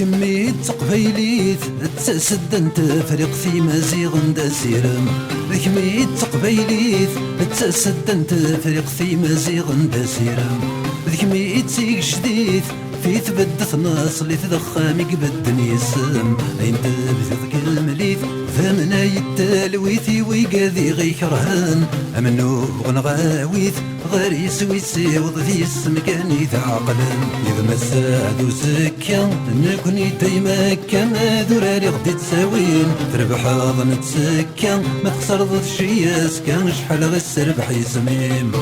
كمية تقبيليت تسدن تفرق في مزيغ دسيرم كمية تقبيليت تسدن تفرق في مزيغ دسيرم كمية تيك جديد في ثبدت ناس اللي تضخم يقبد نيسم اين تبث كلمليت فمنا يتالويثي ويقاذي غيكرهن امنو غنغاويث غير يسوي سيوض في السمكاني تعقلن إذا ما ساعدو سكا نكوني دايما كما ذراري غدي تساوين تربح ظن تسكا ما تخسر ضد شياس كان شحال غير السربح يسميم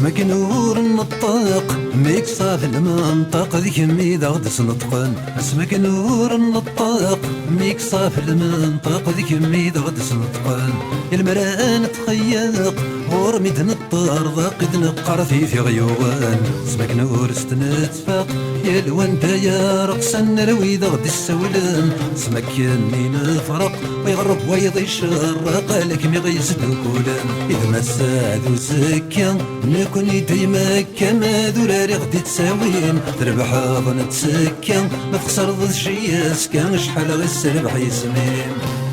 اسمك نور النطاق ميك صاف المنطق ذيك ميدا غدس نطقن اسمك نور النطاق ميك صاف المنطق ذيك ميدا غدس نطقن المران تخيق غور ميد نطار ضاقد نقر في غيوان اسمك نور استنتفاق يا الوان يا رقصن رويد غدي السولان اسمك كاني نفرق ويغرب ويضي الشرق لك مي غيزدو كولان اذا ما ساعدو سكا نكوني ديما كما ذراري غدي تساوين تربح ظن تسكا ما تخسر ضد شياس كان شحال غير السربح يسمين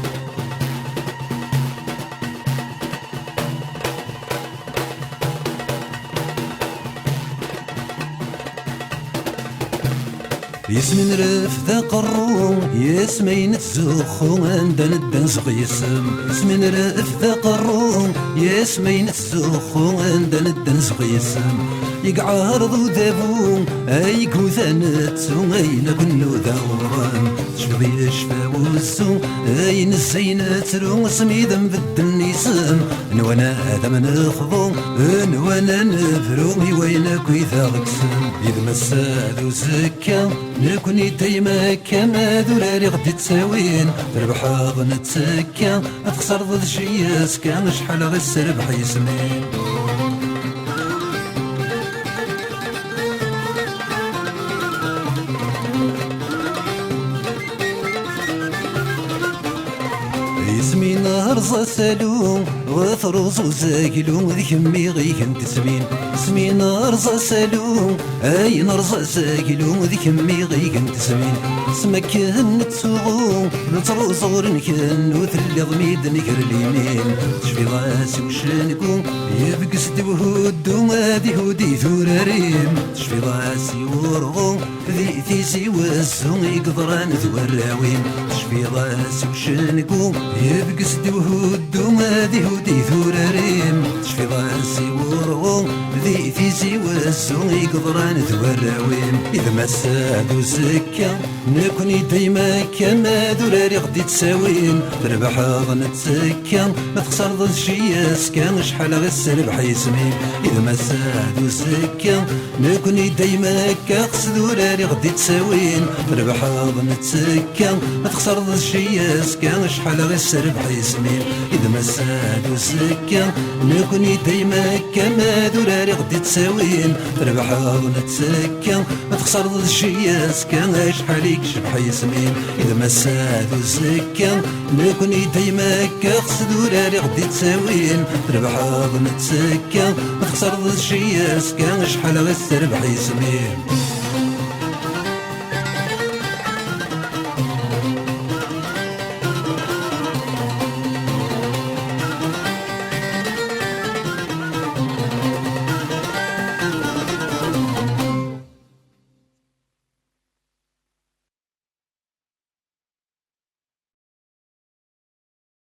يسمين رف ذا قرو يسمين تزوخو عندنا الدنس غيسم يسمين رف ذا قرو يسمين تزوخو عندنا الدنس غيسم يقعرض ذابو اي كوثانتو اين كنو ذاوران تشفضي اشفا وسو اي نسينات رو سميدا بد النسام نوانا ادم نخضو نوانا نفرو وين كويثا غكسم اذا ما سادو سكا نكوني دايما كما ذراري غدي تساوين تربح ظن تسكا تخسر ضد شياس كان شحال غير السربح يسمين يسمين هرزة سالو وثروز وزاكلو ذيك مي غيكن تسمين يسمين هرزة سالو اي نرزة ساكلو ذيك مي غيكن تسمين سمك نتسوغو نتروز غرنكن وثلي ضميد نكر اليمين تشفي راسي وشنكو يبقس دوهودو مادي هودي ثوراريم تشفي راسي ورغو ذي ثيسي واسو يقدران ثوراوين تشفي راسي وشنكو يبقس دوهودو مادي هودي ثوراريم تشفي راسي ورغو ذي ثيسي واسو يقدران ثوراوين إذا ما سادو سكا نكوني دايما كما ذراري غدي تساوين تربح ظن تسكا ما تخسر ضد شياس كان شحال غير السربح يسمين إذا ما سادو سكا نكوني دايما كاقص ذراري غدي تساوين تربح ظن تسكا ما تخسر ضد شياس كان شحال غير السربح يسمين إذا ما سادو سكا نكوني دايما كما ذراري غدي تساوين تربح ظن تسكا ما تخسر ضد شياس كان شحال يكشبح يسمين إذا ما سادو سكا نكوني دايما كاقص ذراري غدي تساوين تربح ظن تسكا ما تخسر ضد شياس كان شحال غير السربح يسمين